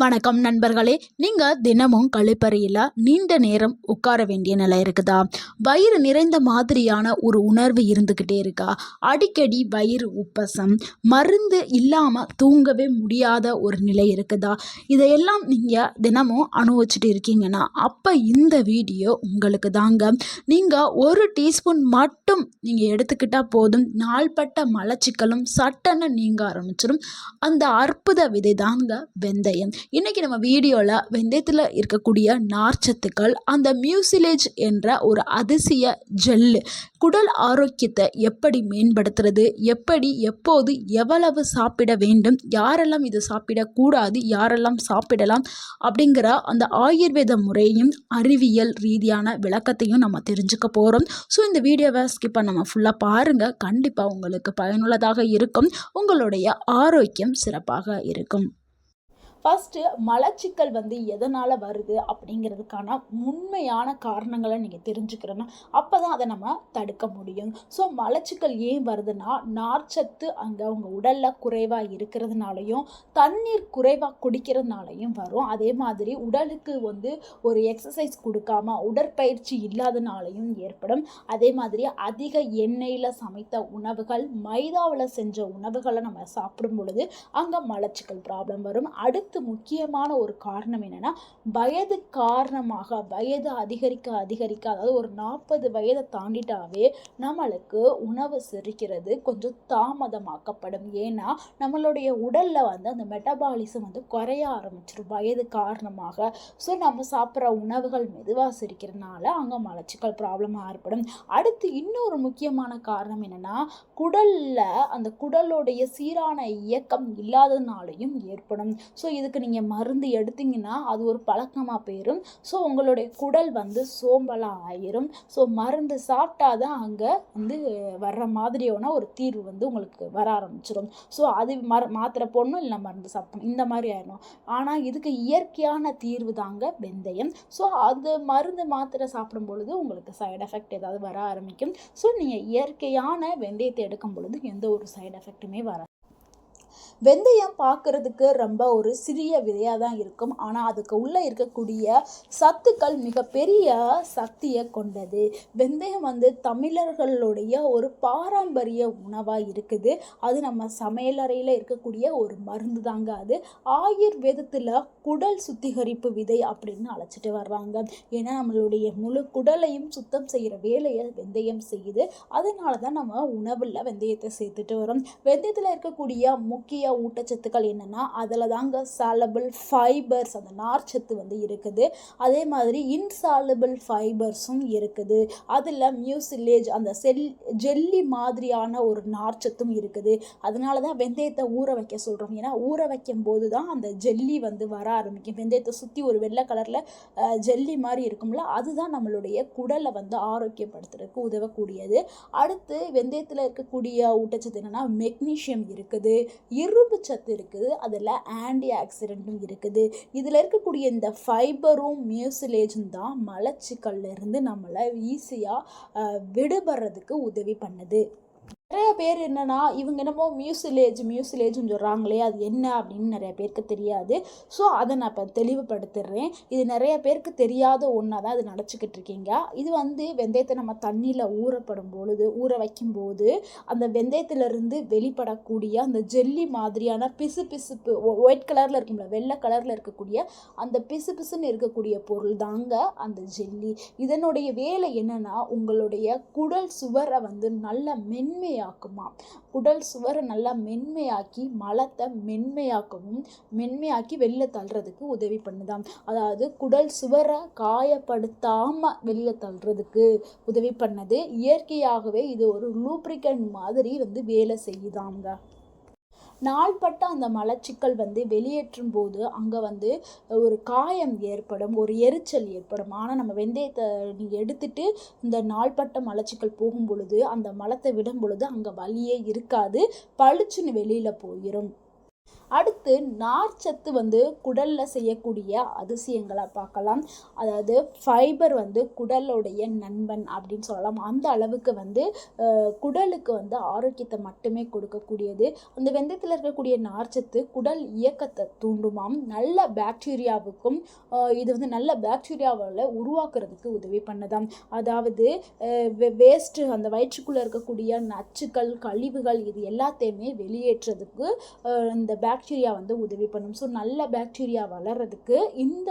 வணக்கம் நண்பர்களே. நீங்கள் தினமும் கழிப்பறையில் நீண்ட நேரம் உட்கார வேண்டிய நிலை இருக்குதா? வயிறு நிறைந்த மாதிரியான ஒரு உணர்வு இருந்துக்கிட்டே இருக்கா? அடிக்கடி வயிறு உப்பசம், மருந்து இல்லாமல் தூங்கவே முடியாத ஒரு நிலை இருக்குதா? இதையெல்லாம் நீங்கள் தினமும் அனுபவிச்சுட்டு இருக்கீங்கன்னா அப்போ இந்த வீடியோ உங்களுக்கு தாங்க. நீங்கள் ஒரு டீஸ்பூன் மட்டும் நீங்கள் எடுத்துக்கிட்டால் போதும், நாள்பட்ட மலச்சிக்கலும் சட்டென நீங்க ஆரம்பிச்சிடும். அந்த அற்புத விதை தாங்க வெந்தயம். இன்றைக்கி நம்ம வீடியோவில் வெந்தயத்தில் இருக்கக்கூடிய நார்ச்சத்துக்கள், அந்த மியூசிலேஜ் என்ற ஒரு அதிசய ஜெல்லு, குடல் ஆரோக்கியத்தை எப்படி மேம்படுத்துறது, எப்படி எப்போது எவ்வளவு சாப்பிட வேண்டும், யாரெல்லாம் இது சாப்பிடக்கூடாது, யாரெல்லாம் சாப்பிடலாம் அப்படிங்கிற அந்த ஆயுர்வேத முறையும் அறிவியல் ரீதியான விளக்கத்தையும் நம்ம தெரிஞ்சுக்க போகிறோம். ஸோ இந்த வீடியோவை ஸ்கிப் பண்ணாமல் ஃபுல்லாக பாருங்கள். கண்டிப்பாக உங்களுக்கு பயனுள்ளதாக இருக்கும். உங்களுடைய ஆரோக்கியம் சிறப்பாக இருக்கும். ஃபஸ்ட்டு மலச்சிக்கல் எதனால் வருது அப்படிங்கிறதுக்கான உண்மையான காரணங்களை நீங்கள் தெரிஞ்சுக்கிறோன்னா அப்போ தான் அதை நம்ம தடுக்க முடியும். ஸோ மலச்சிக்கல் ஏன் வருதுன்னா, நார்ச்சத்து அங்கே உங்கள் உடலில் குறைவாக இருக்கிறதுனாலையும், தண்ணீர் குறைவாக குடிக்கிறதுனாலையும் வரும். அதே மாதிரி உடலுக்கு ஒரு எக்ஸசைஸ் கொடுக்காம உடற்பயிற்சி இல்லாதனாலையும் ஏற்படும். அதே மாதிரி அதிக எண்ணெயில் சமைத்த உணவுகள், மைதாவில் செஞ்ச உணவுகளை நம்ம சாப்பிடும் பொழுது அங்கே மலச்சிக்கல் ப்ராப்ளம் வரும். அடுத்து முக்கியமான ஒரு காரணம் என்னன்னா, வயது காரணமாக வயது அதிகரிக்க அதாவது ஒரு 40 வயதை தாண்டிட்டாவே நம்மளுக்கு உணவு செரிக்கிறது கொஞ்சம் தாமதமாக்கப்படும். ஏன்னா நம்மளுடைய உடல்ல அந்த மெட்டபாலிசம் குறைய ஆரம்பிச்சிடும் வயது காரணமாக. ஸோ நம்ம சாப்பிட்ற உணவுகள் மெதுவாக செரிக்கிறதுனால அங்கே மலச்சிக்கல் ப்ராப்ளம் ஏற்படும். அடுத்து இன்னொரு முக்கியமான காரணம் என்னன்னா, அந்த குடலுடைய சீரான இயக்கம் இல்லாததுனாலையும் ஏற்படும். ஸோ இதுக்கு நீங்கள் மருந்து எடுத்தீங்கன்னா அது ஒரு பழக்கமாக போயிடும். ஸோ உங்களுடைய குடல் சோம்பலாக ஆயிரும். ஸோ மருந்து சாப்பிட்டா தான் அங்கே வர்ற மாதிரியான ஒரு தீர்வு உங்களுக்கு வர ஆரம்பிச்சிடும். ஸோ அது மாத்திரை போடணும், இல்லை மருந்து சாப்பிடணும், இந்த மாதிரி ஆயிடும். ஆனால் இதுக்கு இயற்கையான தீர்வு தாங்க வெந்தயம். ஸோ அது மருந்து மாத்திரை சாப்பிடும் பொழுது உங்களுக்கு சைடு எஃபெக்ட் ஏதாவது வர ஆரம்பிக்கும். ஸோ நீங்கள் இயற்கையான வெந்தயத்தை எடுக்கும் பொழுது எந்த ஒரு சைடு எஃபெக்ட்டுமே வராது. வெந்தயம் பார்க்குறதுக்கு ரொம்ப ஒரு சிறிய விதையாக தான் இருக்கும். ஆனால் அதுக்கு உள்ளே இருக்கக்கூடிய சத்துக்கள் மிகப்பெரிய சக்தியை கொண்டது. வெந்தயம் தமிழர்களுடைய ஒரு பாரம்பரிய உணவாக இருக்குது. அது நம்ம சமையலறையில் இருக்கக்கூடிய ஒரு மருந்து தாங்க. அது ஆயுர்வேதத்தில் குடல் சுத்திகரிப்பு விதை அப்படின்னு அழைச்சிட்டு வர்றாங்க. ஏன்னா நம்மளுடைய முழு குடலையும் சுத்தம் செய்கிற வேலையை வெந்தயம் செய்யுது. அதனால தான் நம்ம உணவில் வெந்தயத்தை சேர்த்துட்டு வரோம். வெந்தயத்தில் இருக்கக்கூடிய முக்கிய ஊட்டச்சத்துக்கள் என்னன்னா, அதில் தாங்க சாலபிள் ஃபைபர்ஸ், அந்த நார்ச்சத்து இருக்குது. அதே மாதிரி இன்சாலபிள் ஃபைபர்ஸும் இருக்குது. அதில் மியூசிலேஜ், அந்த ஜெல்லி மாதிரியான ஒரு நார்ச்சத்தும் இருக்குது. அதனால தான் வெந்தயத்தை ஊற வைக்க சொல்கிறோம். ஏன்னா ஊற வைக்கும் போது தான் அந்த ஜெல்லி வர ஆரம்பிக்கும். வெந்தயத்தை சுற்றி ஒரு வெள்ளை கலரில் ஜெல்லி மாதிரி இருக்கும்ல, அதுதான் நம்மளுடைய குடலை ஆரோக்கியப்படுத்துறதுக்கு உதவக்கூடியது. அடுத்து வெந்தயத்தில் இருக்கக்கூடிய ஊட்டச்சத்து என்னன்னா, மெக்னீஷியம் இருக்குது, இரும்பு சத்து இருக்குது, அதில் ஆன்டி ஆக்சிடென்ட்டும் இருக்குது. இதில் இருக்கக்கூடிய இந்த ஃபைபரும் மியூசிலேஜும் தான் மலச்சிக்கல்ல இருந்து நம்மளை ஈஸியாக விடுபடுறதுக்கு உதவி பண்ணுது. நிறைய பேர் என்னன்னா, இவங்க என்னமோ மியூசிலேஜ்னு சொல்கிறாங்களே, அது என்ன அப்படின்னு நிறைய பேருக்கு தெரியாது. ஸோ அதை நான் இப்போ தெளிவுபடுத்திடுறேன். இது நிறைய பேருக்கு தெரியாத ஒன்றா தான் இது நினச்சிக்கிட்டு இருக்கீங்க. இது வெந்தயத்தை நம்ம தண்ணியில் ஊற வைக்கும்போது அந்த வெந்தயத்திலிருந்து வெளிப்படக்கூடிய அந்த ஜெல்லி மாதிரியான பிசுப்பு ஒயிட் கலரில் இருக்கும்ல, வெள்ளை கலரில் இருக்கக்கூடிய அந்த பிசுன்னு இருக்கக்கூடிய பொருள் தாங்க அந்த ஜெல்லி. இதனுடைய வேலை என்னன்னா, உங்களுடைய குடல் சுவரை நல்ல மென்மையாக்குமா. குடல் சுவரை நல்லா மென்மையாக்கி மலத்தை மென்மையாக்கி வெளில தள்ளுறதுக்கு உதவி பண்ணுதாம். அதாவது குடல் சுவரை காயப்படுத்தாம வெளில தள்ளுறதுக்கு உதவி பண்ணது. இயற்கையாகவே இது ஒரு லூப்ரிகன்ட் மாதிரி வேலை செய்யுதாங்க. நாள்பட்ட அந்த மலச்சிக்கல் வெளியேற்றும் போது அங்கே ஒரு காயம் ஏற்படும், ஒரு எரிச்சல் ஏற்படும். ஆனால் நம்ம வெந்தயத்தை நீங்கள் எடுத்துட்டு இந்த நாள்பட்ட மலச்சிக்கல் போகும் பொழுது, அந்த மலத்தை விடும் பொழுது அங்கே வலியே இருக்காது, பளிச்சுன்னு வெளியில் போயிடும். அடுத்து நார்ச்சத்து வந்து குடலில் செய்யக்கூடிய அதிசயங்களை பார்க்கலாம். அதாவது ஃபைபர் வந்து குடலுடைய நண்பன் அப்படின்னு சொல்லலாம். அந்த அளவுக்கு வந்து குடலுக்கு வந்து ஆரோக்கியத்தை மட்டுமே கொடுக்கக்கூடியது. அந்த வெந்தயத்தில் இருக்கக்கூடிய நார்ச்சத்து குடல் இயக்கத்தை தூண்டுமாம். நல்ல பாக்டீரியாவுக்கும் இது வந்து நல்ல பாக்டீரியாவில் உருவாக்குறதுக்கு உதவி பண்ணுதாம். அதாவது வேஸ்ட்டு அந்த வயிற்றுக்குள்ளே இருக்கக்கூடிய நச்சுக்கள் கழிவுகள் இது எல்லாத்தையுமே வெளியேற்றதுக்கு இந்த பாக்டீரியா வந்து உதவி பண்ணும். ஸோ நல்ல பாக்டீரியா வளர்கிறதுக்கு இந்த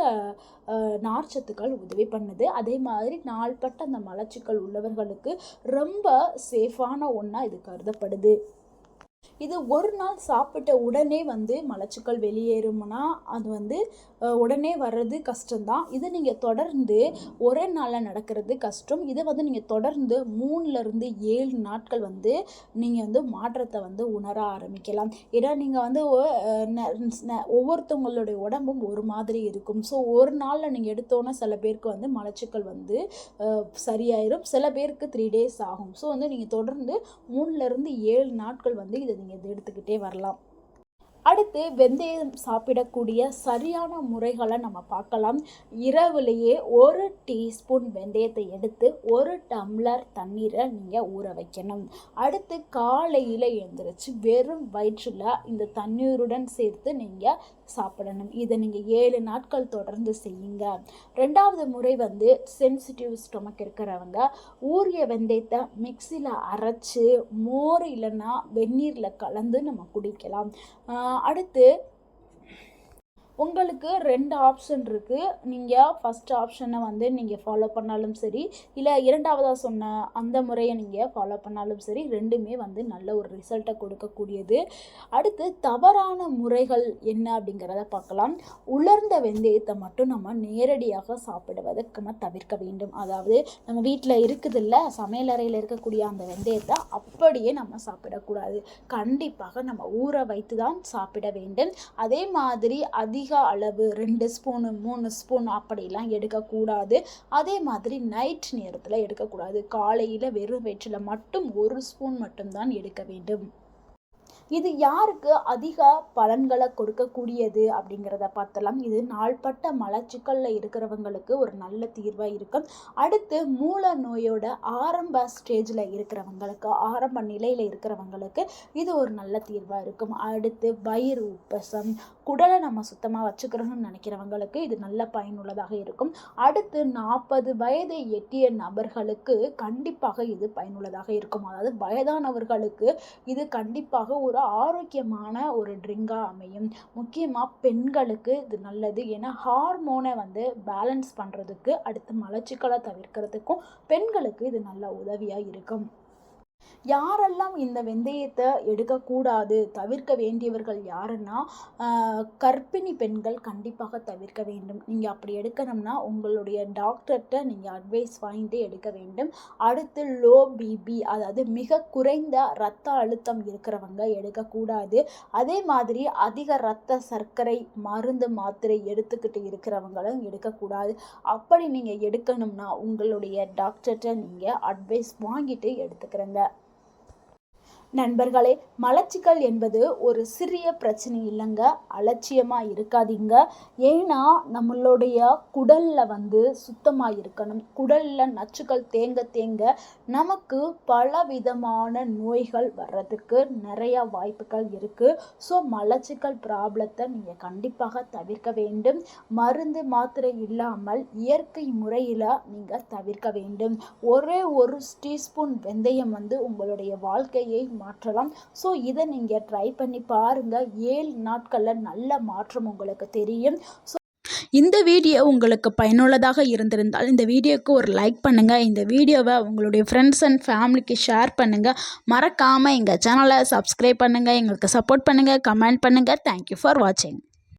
நார்ச்சத்துக்கள் உதவி பண்ணுது. அதே மாதிரி நாள்பட்ட அந்த மலச்சிக்கல் உள்ளவர்களுக்கு ரொம்ப சேஃபான ஒன்றா இது கருதப்படுது. இது ஒரு நாள் சாப்பிட்ட உடனே வந்து மலச்சிக்கல் வெளியேறும்னா அது வந்து உடனே வர்றது கஷ்டம்தான். இதை நீங்கள் தொடர்ந்து ஒரே நாளில் நடக்கிறது கஷ்டம். இதை வந்து நீங்கள் தொடர்ந்து 3லேருந்து 7 நாட்கள் வந்து நீங்கள் வந்து மாற்றத்தை வந்து உணர ஆரம்பிக்கலாம். ஏன்னா நீங்கள் வந்து ஒவ்வொருத்தவங்களுடைய உடம்பும் ஒரு மாதிரி இருக்கும். ஸோ ஒரு நாளில் நீங்கள் எடுத்தோன்னா சில பேருக்கு வந்து மலச்சிக்கல் வந்து சரியாயிரும், சில பேருக்கு 3 days ஆகும். ஸோ வந்து நீங்கள் தொடர்ந்து 3லேருந்து 7 நாட்கள் வந்து இதை நீங்கள் எடுத்துக்கிட்டே வரலாம். அடுத்து வெந்தயம் சாப்பிடக்கூடிய சரியான முறைகளை நம்ம பார்க்கலாம். இரவுலேயே 1 டீஸ்பூன் வெந்தயத்தை எடுத்து 1 டம்ளர் தண்ணீரை நீங்கள் ஊற வைக்கணும். அடுத்து காலையில் எழுந்திரிச்சு வெறும் வயிற்றில் இந்த தண்ணீருடன் சேர்த்து நீங்கள் சாப்பிடணும். இதை நீங்கள் 7 நாட்கள் தொடர்ந்து செய்யுங்க. 2வது முறை வந்து சென்சிட்டிவ் ஸ்டொமக் இருக்கிறவங்க ஊறிய வெந்தயத்தை மிக்சியில் அரைச்சி மோர் இல்லைன்னா வெந்நீரில் கலந்து நம்ம குடிக்கலாம். அடுத்து உங்களுக்கு 2 ஆப்ஷன் இருக்குது. நீங்கள் ஃபஸ்ட் ஆப்ஷனை வந்து நீங்கள் ஃபாலோ பண்ணாலும் சரி, இல்லை 2வதாக சொன்ன அந்த முறையை நீங்கள் ஃபாலோ பண்ணாலும் சரி, 2மே வந்து நல்ல ஒரு ரிசல்ட்டை கொடுக்கக்கூடியது. அடுத்து தவறான முறைகள் என்ன அப்படிங்கிறத பார்க்கலாம். உலர்ந்த வெந்தயத்தை மட்டும் நம்ம நேரடியாக சாப்பிடுவதை நம்ம தவிர்க்க வேண்டும். அதாவது நம்ம வீட்டில் இருக்குதில்ல, சமையலறையில் இருக்கக்கூடிய அந்த வெந்தயத்தை அப்படியே நம்ம சாப்பிடக்கூடாது. கண்டிப்பாக நம்ம ஊற வைத்து தான் சாப்பிட வேண்டும். அதே மாதிரி அதிக அளவு 2 ஸ்பூனு 3 ஸ்பூன் அப்படிலாம் எடுக்கக்கூடாது. அதே மாதிரி நைட் நேரத்தில் எடுக்கக்கூடாது. காலையில் வெறும் வயிற்றில் மட்டும் 1 ஸ்பூன் மட்டும்தான் எடுக்க வேண்டும். இது யாருக்கு அதிக பலன்களை கொடுக்கக்கூடியது அப்படிங்கிறத பார்த்தலாம். இது நாள்பட்ட மலச்சிக்கலில் இருக்கிறவங்களுக்கு ஒரு நல்ல தீர்வாக இருக்கும். அடுத்து மூல நோயோட ஆரம்ப ஸ்டேஜில் இருக்கிறவங்களுக்கு, ஆரம்ப நிலையில் இருக்கிறவங்களுக்கு இது ஒரு நல்ல தீர்வாக இருக்கும். அடுத்து வயிறு உப்பசம், குடலை நம்ம சுத்தமாக வச்சுக்கிறோம்னு நினைக்கிறவங்களுக்கு இது நல்ல பயனுள்ளதாக இருக்கும். அடுத்து 40 வயதை எட்டிய நபர்களுக்கு கண்டிப்பாக இது பயனுள்ளதாக இருக்கும். அதாவது வயதானவர்களுக்கு இது கண்டிப்பாக ஒரு ஆரோக்கியமான ஒரு ட்ரிங்காக அமையும். முக்கியமாக பெண்களுக்கு இது நல்லது. ஏன்னா ஹார்மோனை வந்து பேலன்ஸ் பண்ணுறதுக்கு, அடுத்து மலச்சிக்கலை தவிர்க்கிறதுக்கும் பெண்களுக்கு இது நல்ல உதவியாக இருக்கும். யாரெல்லாம் இந்த வெந்தயத்தை எடுக்கக்கூடாது, தவிர்க்க வேண்டியவர்கள் யாருன்னா கர்ப்பிணி பெண்கள் கண்டிப்பாக தவிர்க்க வேண்டும். நீங்கள் அப்படி எடுக்கணும்னா உங்களுடைய டாக்டர்கிட்ட நீங்கள் அட்வைஸ் வாங்கிட்டு எடுக்க வேண்டும். அடுத்து லோ பிபி, அதாவது மிக குறைந்த இரத்த அழுத்தம் இருக்கிறவங்க எடுக்கக்கூடாது. அதே மாதிரி அதிக இரத்த சர்க்கரை மருந்து மாத்திரை எடுத்துக்கிட்டு இருக்கிறவங்களும் எடுக்கக்கூடாது. அப்படி நீங்கள் எடுக்கணும்னா உங்களுடைய டாக்டர்கிட்ட நீங்கள் அட்வைஸ் வாங்கிட்டு எடுத்துக்கிறங்க. நண்பர்களே, மலச்சிக்கல் என்பது ஒரு சிறிய பிரச்சனை இல்லைங்க. அலட்சியமாக இருக்காதீங்க. ஏன்னா நம்மளுடைய குடலில் வந்து சுத்தமாக இருக்கணும். குடலில் நச்சுக்கள் தேங்க தேங்க நமக்கு பல விதமான நோய்கள் வர்றதுக்கு நிறைய வாய்ப்புகள் இருக்குது. ஸோ மலச்சிக்கல் ப்ராப்ளத்தை நீங்கள் கண்டிப்பாக தவிர்க்க வேண்டும். மருந்து மாத்திரை இல்லாமல் இயற்கை முறையில் நீங்கள் தவிர்க்க வேண்டும். ஒரே 1 டீஸ்பூன் வெந்தயம் வந்து உங்களுடைய வாழ்க்கையை மாற்றலாம். ஸோ இதை நீங்கள் ட்ரை பண்ணி பாருங்கள். 7 நாட்களில் நல்ல மாற்றம் உங்களுக்கு தெரியும். இந்த வீடியோ உங்களுக்கு பயனுள்ளதாக இருந்திருந்தால் இந்த வீடியோவுக்கு ஒரு லைக் பண்ணுங்கள். இந்த வீடியோவை உங்களுடைய ஃப்ரெண்ட்ஸ் அண்ட் ஃபேமிலிக்கு ஷேர் பண்ணுங்கள். மறக்காமல் எங்கள் சேனலை சப்ஸ்கிரைப் பண்ணுங்கள். எங்களுக்கு சப்போர்ட் பண்ணுங்கள், கமெண்ட் பண்ணுங்கள். தேங்க்யூ ஃபார் வாட்சிங்.